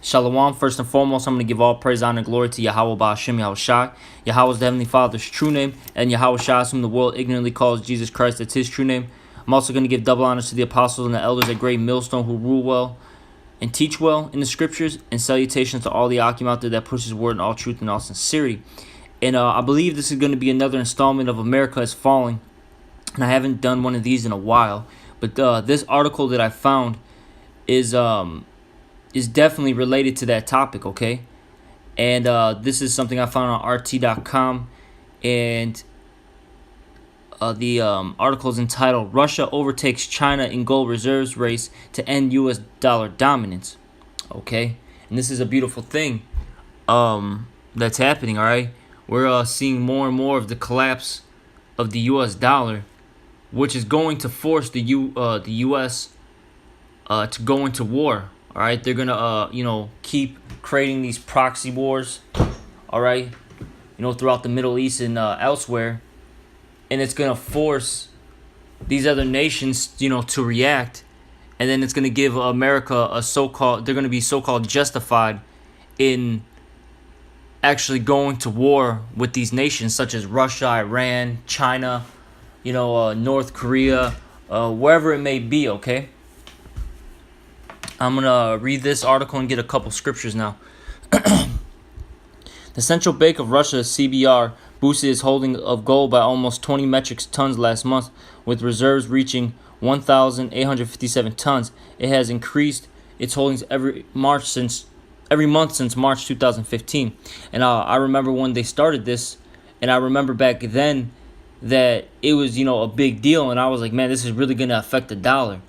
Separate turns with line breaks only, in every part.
Shalom. First and foremost, I'm going to give all praise, honor, and glory to Yahweh Ba'Hashem Yahushua. Yahweh is the Heavenly Father's true name, and Yahushua, whom the world ignorantly calls Jesus Christ, that's his true name. I'm also going to give double honors to the apostles and the elders at Great Millstone who rule well and teach well in the scriptures, and salutations to all the Akim out there that push his word in all truth and all sincerity. And I believe this is going to be another installment of America is Falling, and I haven't done one of these in a while. But this article that I found is definitely related to that topic, okay? And this is something I found on RT.com, and the article is entitled "Russia Overtakes China in Gold Reserves Race to End U.S. Dollar Dominance." Okay, and this is a beautiful thing that's happening. All right, we're seeing more and more of the collapse of the U.S. dollar, which is going to force the U.S. To go into war. All right, they're gonna keep creating these proxy wars. All right, throughout the Middle East and elsewhere, and it's gonna force these other nations to react, and then it's gonna give America they're gonna be so-called justified in actually going to war with these nations such as Russia, Iran, China, North Korea, wherever it may be. Okay, I'm going to read this article and get a couple scriptures now. The central bank of Russia, CBR, boosted its holding of gold by almost 20 metric tons last month, with reserves reaching 1,857 tons. It has increased its holdings every month since March 2015. And I remember when they started this, and I remember back then that it was a big deal, and I was like, man, this is really going to affect the dollar.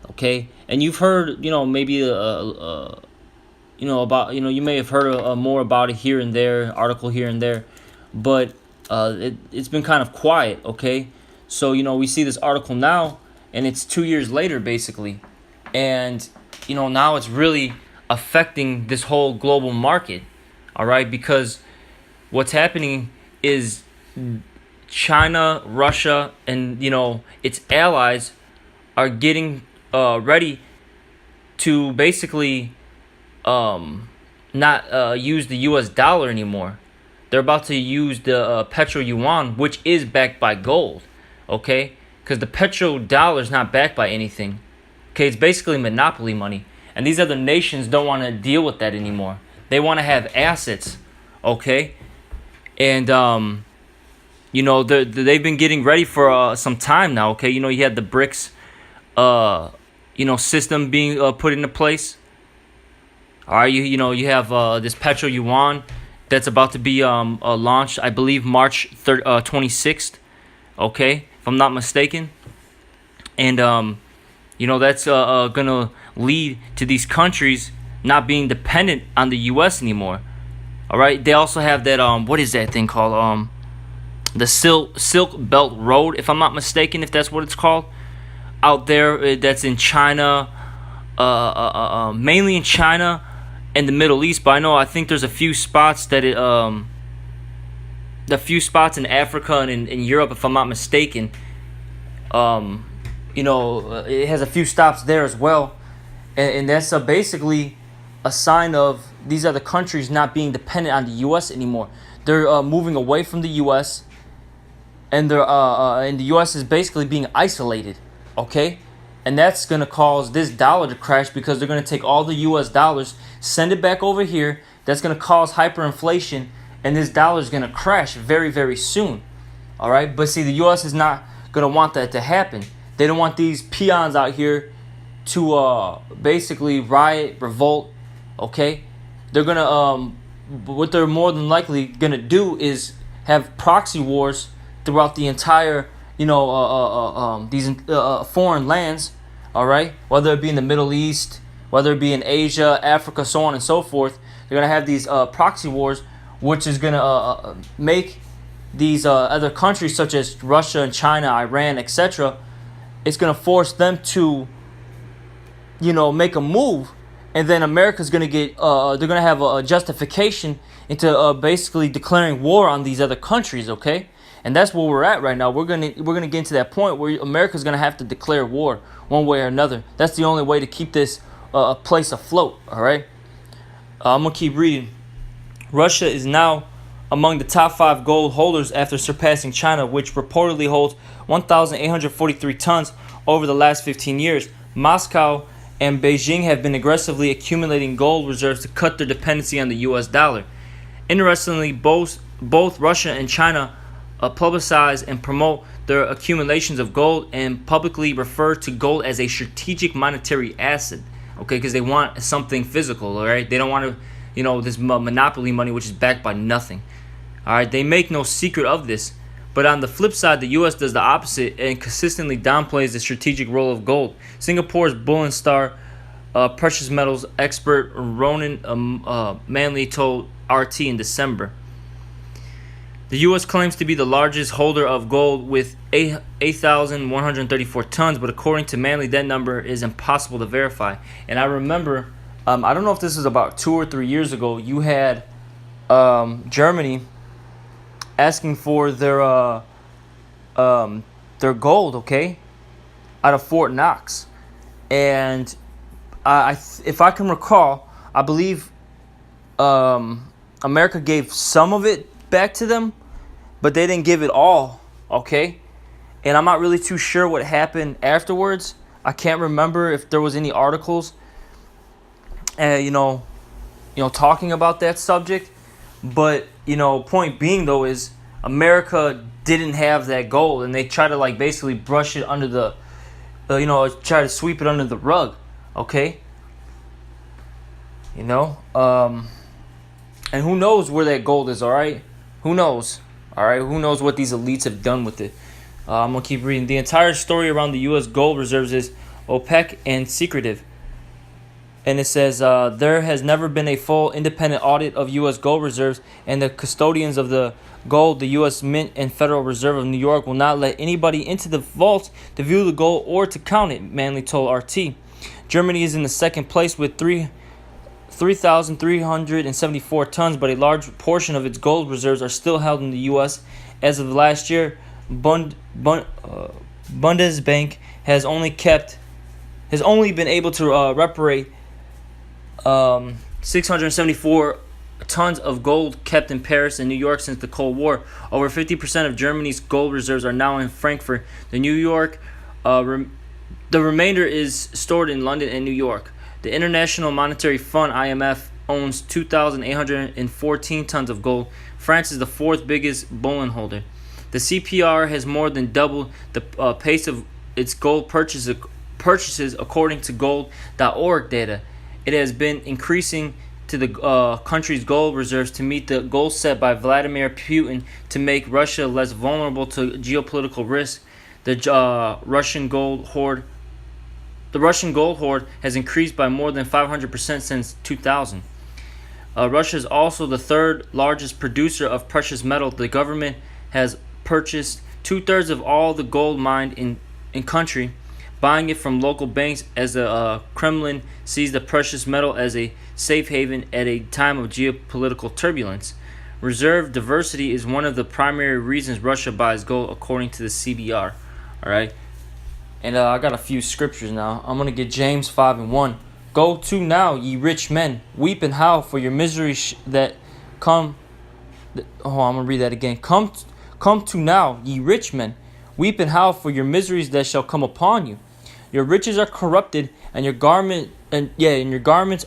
Okay, and you've heard, maybe about, you may have heard more about it here and there, article here and there, but it's been kind of quiet. Okay, so we see this article now, and it's 2 years later basically, and now it's really affecting this whole global market. All right, because what's happening is China, Russia, and its allies are getting ready to basically not use the U.S. dollar anymore. They're about to use the petro yuan, which is backed by gold. Okay, because the petro dollar is not backed by anything. Okay, it's basically monopoly money, and these other nations don't want to deal with that anymore. They want to have assets. Okay, and they've been getting ready for some time now. Okay, you had the BRICS system being put into place. All right, you have this petro yuan that's about to be launched, I believe March 26th. Okay, if I'm not mistaken, and that's gonna lead to these countries not being dependent on the U.S. anymore. All right, they also have that what is that thing called, the Silk Belt Road, if I'm not mistaken, if that's what it's called, out there, that's in China, mainly in China and the Middle East. But I think there's a few spots that the few spots in Africa and in Europe, if I'm not mistaken. It has a few stops there as well, and that's basically a sign of these other countries not being dependent on the U.S. anymore. They're moving away from the U.S. and the U.S. is basically being isolated. Okay, and that's gonna cause this dollar to crash because they're gonna take all the U.S. dollars, send it back over here. That's gonna cause hyperinflation, and this dollar is gonna crash very, very soon. All right, but see, the U.S. is not gonna want that to happen. They don't want these peons out here to basically riot, revolt. Okay, they're gonna what they're more than likely gonna do is have proxy wars throughout the entire these foreign lands. All right, whether it be in the Middle East, whether it be in Asia, Africa, so on and so forth, they're gonna have these proxy wars, which is gonna make these other countries such as Russia and China, Iran, etc. It's gonna force them to make a move, and then America's gonna get they're gonna have a justification into basically declaring war on these other countries. Okay, and that's where we're at right now. We're gonna get into that point where America's gonna have to declare war one way or another. That's the only way to keep this place afloat. All right. I'm gonna keep reading. Russia is now among the top 5 gold holders after surpassing China, which reportedly holds 1,843 tons over the last 15 years. Moscow and Beijing have been aggressively accumulating gold reserves to cut their dependency on the US dollar. Interestingly, both Russia and China publicize and promote their accumulations of gold and publicly refer to gold as a strategic monetary asset. Okay, because they want something physical. All right, they don't want to, this monopoly money which is backed by nothing. All right, they make no secret of this. But on the flip side, the U.S. does the opposite and consistently downplays the strategic role of gold. Singapore's Bull and Star precious metals expert Ronan Manley told RT in December. The U.S. claims to be the largest holder of gold with 8,134 tons, but according to Manley, that number is impossible to verify. And I remember, I don't know if this was about 2 or 3 years ago, you had Germany asking for their gold, okay, out of Fort Knox, and if I can recall, I believe America gave some of it back to them, but they didn't give it all, okay? And I'm not really too sure what happened afterwards. I can't remember if there was any articles, talking about that subject. But, point being, though, is America didn't have that gold, and they try to, basically brush it under the, try to sweep it under the rug, okay? And who knows where that gold is, all right? Who knows? All right, who knows what these elites have done with it? I'm going to keep reading. The entire story around the U.S. gold reserves is opaque and secretive. And it says, there has never been a full independent audit of U.S. gold reserves, and the custodians of the gold, the U.S. Mint and Federal Reserve of New York, will not let anybody into the vaults to view the gold or to count it, Manley told RT. Germany is in the second place with 3,374 tons, but a large portion of its gold reserves are still held in the U.S. As of last year, Bundesbank has only been able to reparate 674 tons of gold kept in Paris and New York since the Cold War. Over 50% of Germany's gold reserves are now in Frankfurt, the New York. The remainder is stored in London and New York. The International Monetary Fund (IMF) owns 2,814 tons of gold. France is the 4th biggest bullion holder. The CPR has more than doubled the pace of its gold purchases according to gold.org data. It has been increasing to the country's gold reserves to meet the goal set by Vladimir Putin to make Russia less vulnerable to geopolitical risk. The Russian gold hoard has increased by more than 500% since 2000. Russia is also the 3rd largest producer of precious metal. The government has purchased 2/3 of all the gold mined in country, buying it from local banks as the Kremlin sees the precious metal as a safe haven at a time of geopolitical turbulence. Reserve diversity is one of the primary reasons Russia buys gold, according to the CBR. All right. And I got a few scriptures now. I'm going to get James 5:1. Go to now, ye rich men, weep and howl for your misery that come. I'm going to read that again. Come to now, ye rich men, weep and howl for your miseries that shall come upon you. Your riches are corrupted, and your garments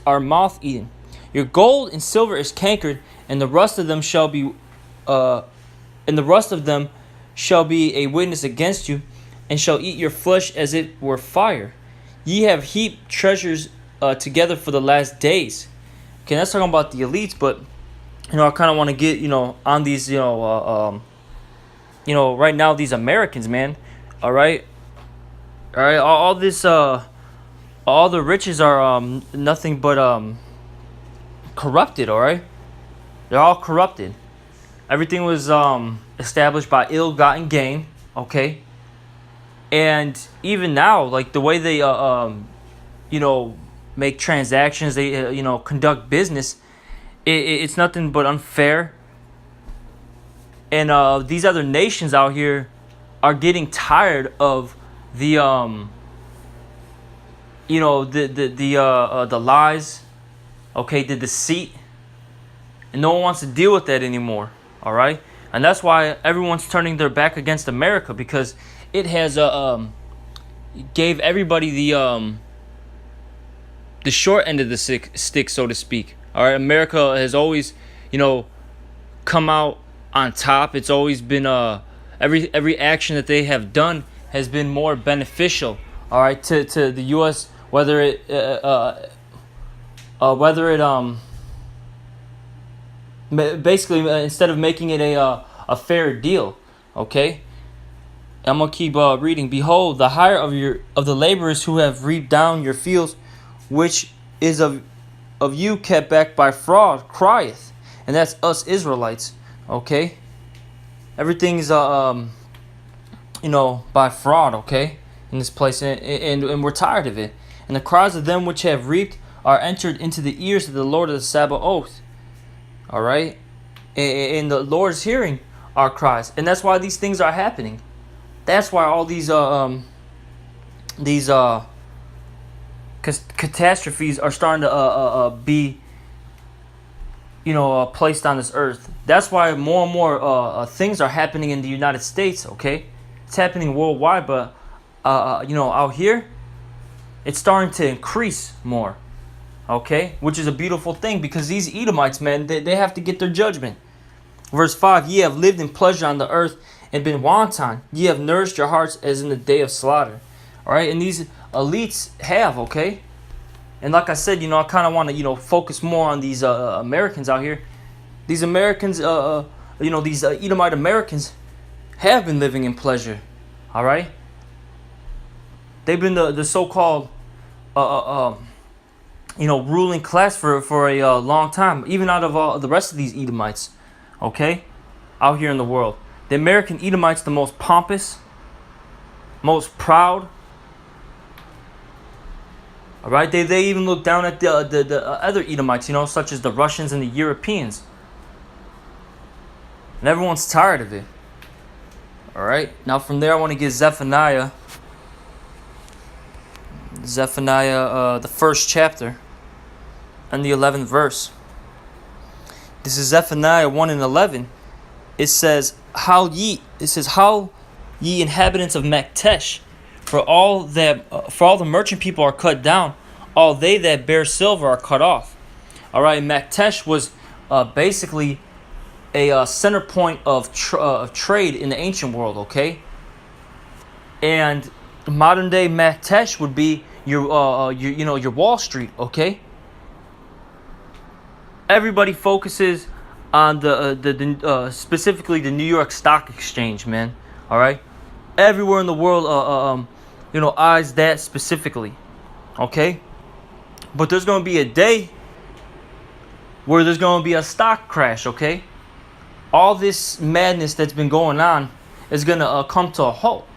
are moth-eaten. Your gold and silver is cankered, and the rust of them shall be a witness against you, and shall eat your flesh as it were fire. Ye have heaped treasures together for the last days. Okay, that's talking about the elites, but I kind of want to get on these right now, these Americans, man. All right, all this all the riches are nothing but corrupted. All right, they're all corrupted. Everything was established by ill-gotten gain. Okay. And even now, like the way they make transactions, they conduct business, it's nothing but unfair. And these other nations out here are getting tired of the the lies Okay, the deceit, and no one wants to deal with that anymore. All right, and that's why everyone's turning their back against America, because it has gave everybody the short end of the stick, so to speak. All right, America has always, come out on top. It's always been every action that they have done has been more beneficial. All right, to the U.S. whether it basically instead of making it a fair deal. Okay, I'm gonna keep reading. Behold, the hire of the laborers who have reaped down your fields, which is of you kept back by fraud, crieth, and that's us Israelites. Okay, everything's by fraud. Okay, in this place, and we're tired of it. And the cries of them which have reaped are entered into the ears of the Lord of the Sabaoth. All right, and the Lord is hearing our cries, and that's why these things are happening. That's why all these catastrophes are starting to be placed on this earth. That's why more and more things are happening in the United States. Okay, it's happening worldwide, but out here, it's starting to increase more. Okay, which is a beautiful thing, because these Edomites, man, they have to get their judgment. Verse 5, ye have lived in pleasure on the earth and been wanton. Ye have nourished your hearts as in the day of slaughter. All right, and these elites have, okay? And like I said, I kind of want to, focus more on these Americans out here. These Americans, these Edomite Americans have been living in pleasure. All right? They've been the so-called, ruling class for a long time, even out of the rest of these Edomites, okay, out here in the world. The American Edomites, the most pompous, most proud. All right, they even look down at the other Edomites, such as the Russians and the Europeans. And everyone's tired of it. All right, now from there I want to get Zephaniah, the first chapter, and the 11th verse. This is Zephaniah 1 and 11. It says, how ye inhabitants of Maktesh, for all the merchant people are cut down, all they that bear silver are cut off. All right, Maktesh was basically a center point of trade in the ancient world. Okay, and modern day Maktesh would be your Wall Street. Okay, everybody focuses on the specifically the New York Stock Exchange, man. All right, everywhere in the world, eyes that specifically. Okay, but there's gonna be a day where there's gonna be a stock crash. Okay, all this madness that's been going on is gonna come to a halt.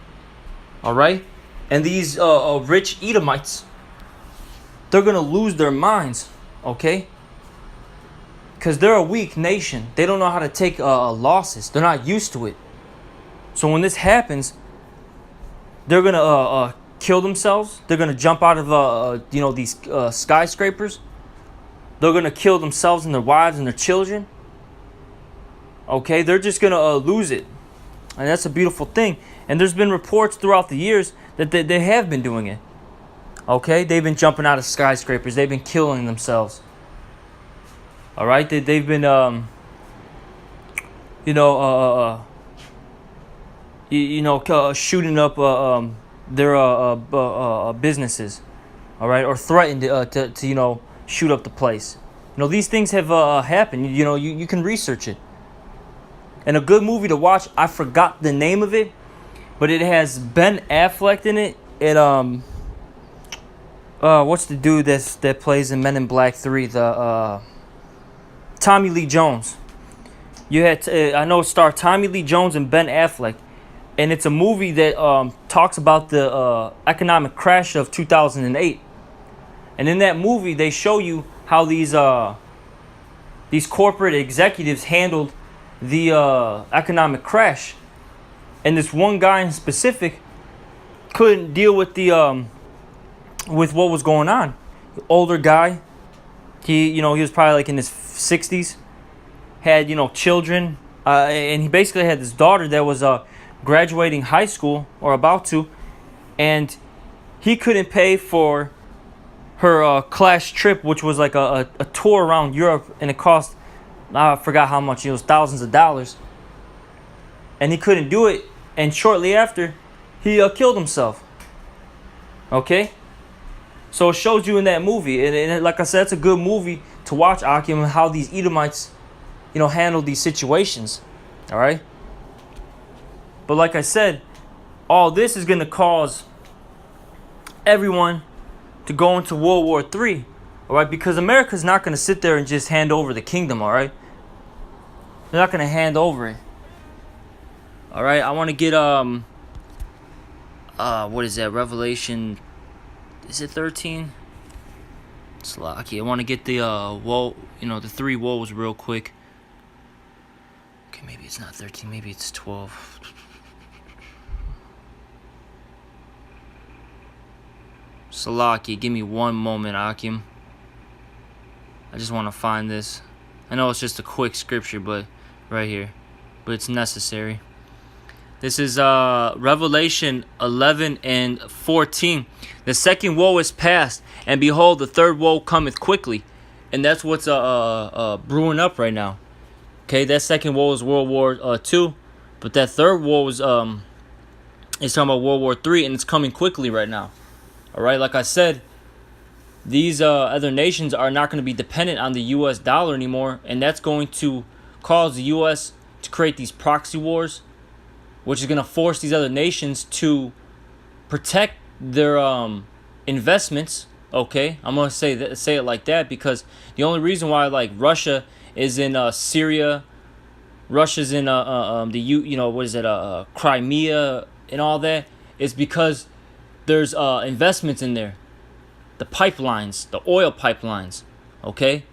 All right, and these rich Edomites, they're gonna lose their minds. Okay. Because they're a weak nation. They don't know how to take losses. They're not used to it. So when this happens, they're going to kill themselves. They're going to jump out of these skyscrapers. They're going to kill themselves and their wives and their children. Okay, they're just going to lose it. And that's a beautiful thing. And there's been reports throughout the years that they have been doing it. Okay, they've been jumping out of skyscrapers. They've been killing themselves. All right, they've been, shooting up their businesses, all right, or threatened to shoot up the place. These things have happened. You can research it. And a good movie to watch, I forgot the name of it, but it has Ben Affleck in it. And what's the dude that plays in Men in Black 3? Tommy Lee Jones. You had I know it starred Tommy Lee Jones and Ben Affleck, and it's a movie that talks about the economic crash of 2008. And in that movie, they show you how these corporate executives handled the economic crash, and this one guy in specific couldn't deal with the with what was going on. Older guy. He was probably like in his 60s, had, children, and he basically had this daughter that was graduating high school or about to, and he couldn't pay for her class trip, which was like a tour around Europe, and it cost, I forgot how much, it was thousands of dollars, and he couldn't do it, and shortly after, he killed himself. Okay? So it shows you in that movie, and like I said, it's a good movie to watch, Akim, and how these Edomites, handle these situations. All right? But like I said, all this is going to cause everyone to go into World War III, all right? Because America's not going to sit there and just hand over the kingdom, all right? They're not going to hand over it. All right, I want to get, what is that, Revelation, is it 13? It's lucky. I want to get the, woe, the 3 woes real quick. Okay, maybe it's not 13, maybe it's 12. Salaki, give me one moment, Akim. I just want to find this. I know it's just a quick scripture, but right here. But it's necessary. This is Revelation 11 and 14. The second woe is past, and behold, the third woe cometh quickly. And that's what's brewing up right now. Okay, that second woe is World War II, but that third woe is talking about World War III, and it's coming quickly right now. All right, like I said, these other nations are not going to be dependent on the U.S. dollar anymore, and that's going to cause the U.S. to create these proxy wars, which is going to force these other nations to protect their investments. Okay, I'm going to say it like that, because the only reason why like Russia is in Syria, Russia's in Crimea and all that, is because there's investments in there. The pipelines, the oil pipelines, okay?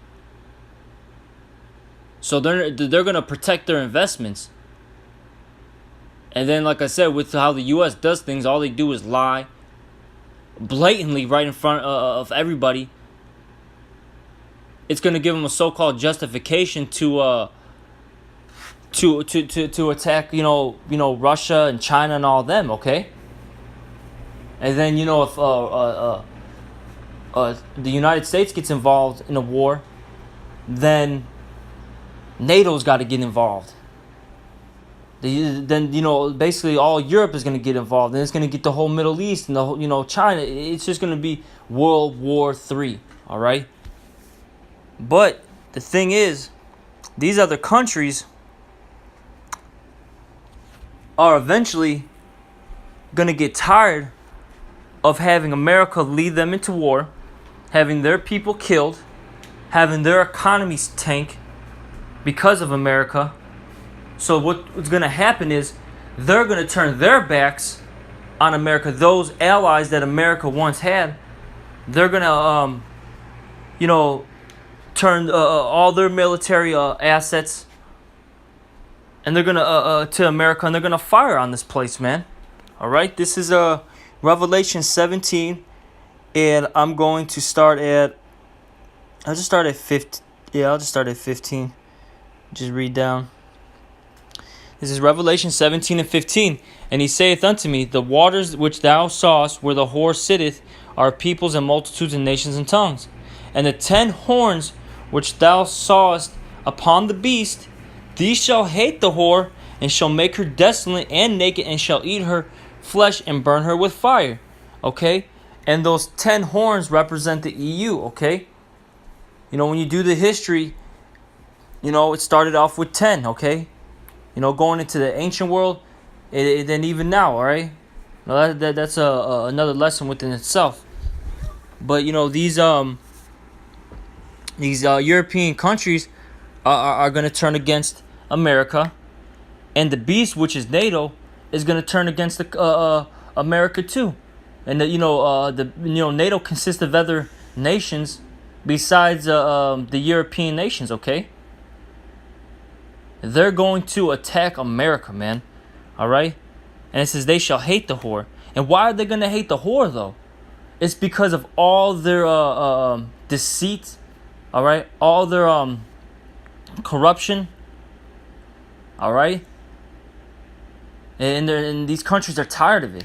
So they're going to protect their investments. And then, like I said, with how the U.S. does things, all they do is lie blatantly right in front of everybody. It's going to give them a so-called justification to attack, Russia and China and all them, okay? And then, if the United States gets involved in a war, then NATO's got to get involved. Then, basically all Europe is going to get involved, and it's going to get the whole Middle East and the whole, China. It's just going to be World War III, all right? But the thing is, these other countries are eventually going to get tired of having America lead them into war, having their people killed, having their economies tank because of America. So what's going to happen is they're going to turn their backs on America. Those allies that America once had, they're going to, turn all their military assets, and they're going to America, and they're going to fire on this place, man. All right, this is Revelation 17, and I'm going to start at, I'll just start at 15. Yeah, I'll just start at 15. Just read down. This is Revelation 17 and 15. And he saith unto me, the waters which thou sawest where the whore sitteth are peoples and multitudes and nations and tongues. And the 10 horns which thou sawest upon the beast, these shall hate the whore, and shall make her desolate and naked, and shall eat her flesh and burn her with fire. Okay? And those 10 horns represent the EU, okay? When you do the history, it started off with 10, okay? Going into the ancient world, then even now, all right? That's another lesson within itself. But, these European countries are going to turn against America. And the beast, which is NATO, is going to turn against America too. And NATO consists of other nations besides the European nations, okay? They're going to attack America, man. All right? And it says they shall hate the whore. And why are they going to hate the whore, though? It's because of all their deceit All right, all their corruption. All right, and these countries are tired of it.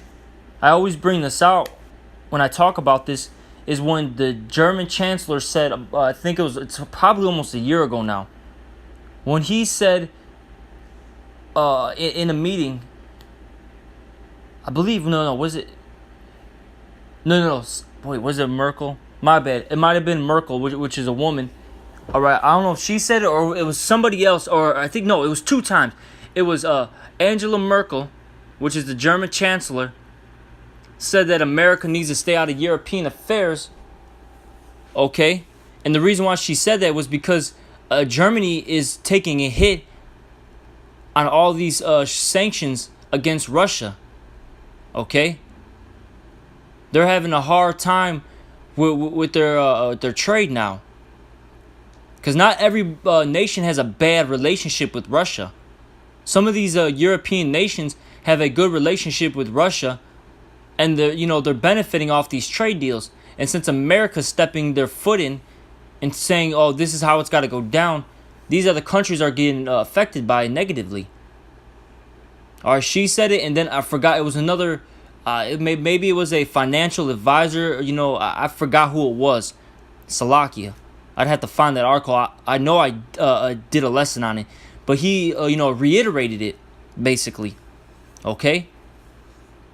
I always bring this out when I talk about this. Is when the German chancellor said, I think it's probably almost a year ago now, when he said in a meeting, I believe, was it? No. Wait, was it Merkel? My bad. It might have been Merkel, which is a woman. All right, I don't know if she said it or it was somebody else, or I think, no, it was 2 times. It was Angela Merkel, which is the German chancellor, said that America needs to stay out of European affairs. Okay? And the reason why she said that was because Germany is taking a hit on all these sanctions against Russia. Okay? They're having a hard time with their trade now. Because not every nation has a bad relationship with Russia. Some of these European nations have a good relationship with Russia, and they're benefiting off these trade deals. And since America's stepping their foot in and saying, "Oh, this is how it's got to go down," these other countries are getting affected by it negatively. All right, she said it, and then I forgot, it was another. Maybe it was a financial advisor. I forgot who it was. Salakia. I'd have to find that article. I know I did a lesson on it, but he reiterated it basically. Okay.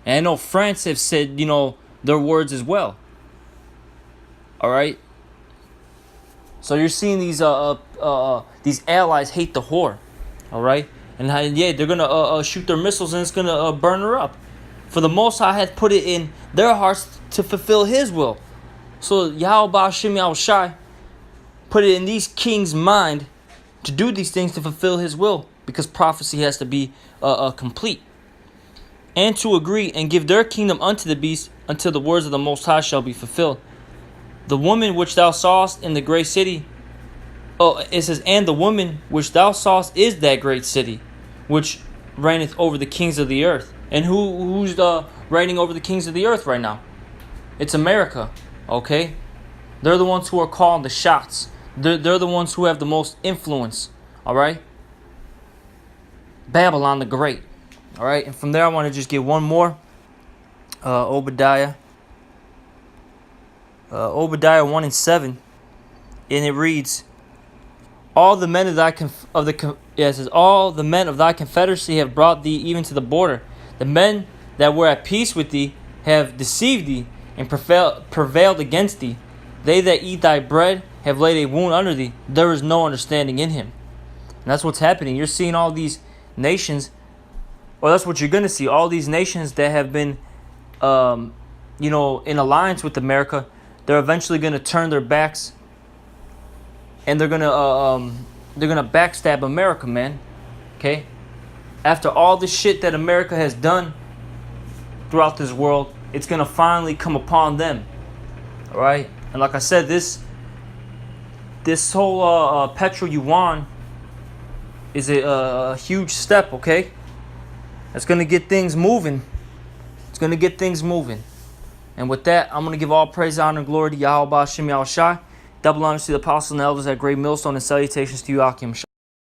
And I know France have said their words as well. All right. So you're seeing these allies hate the whore. All right. And yeah, they're gonna shoot their missiles and it's gonna burn her up. For the Most High hath put it in their hearts to fulfill His will. So Yahweh Ba'Shem Yahushai put it in these kings' mind to do these things to fulfill His will, because prophecy has to be complete. And to agree and give their kingdom unto the beast until the words of the Most High shall be fulfilled. The woman which thou sawest in the great city, it says, and the woman which thou sawest is that great city, which reigneth over the kings of the earth. And who's reigning over the kings of the earth right now? It's America, okay? They're the ones who are calling the shots. They're the ones who have the most influence, all right? Babylon the Great, all right? And from there, I want to just get one more. Obadiah 1:7, and it reads, all the men of thy all the men of thy confederacy have brought thee even to the border. The men that were at peace with thee have deceived thee and prevailed against thee. They that eat thy bread have laid a wound under thee. There is no understanding in him. And that's what's happening. You're seeing all these nations, or that's what you're going to see. All these nations that have been, in alliance with America, they're eventually going to turn their backs, and they're gonna backstab America, man. Okay. After all the shit that America has done throughout this world, it's gonna finally come upon them. All right. And like I said, this whole petro yuan is a huge step. Okay. It's gonna get things moving. It's gonna get things moving. And with that, I'm gonna give all praise, honor, and glory to Yahweh Ba'Shem Yahushai. Double honors to the apostles and elders at Great Millstone, and salutations to you, Akim.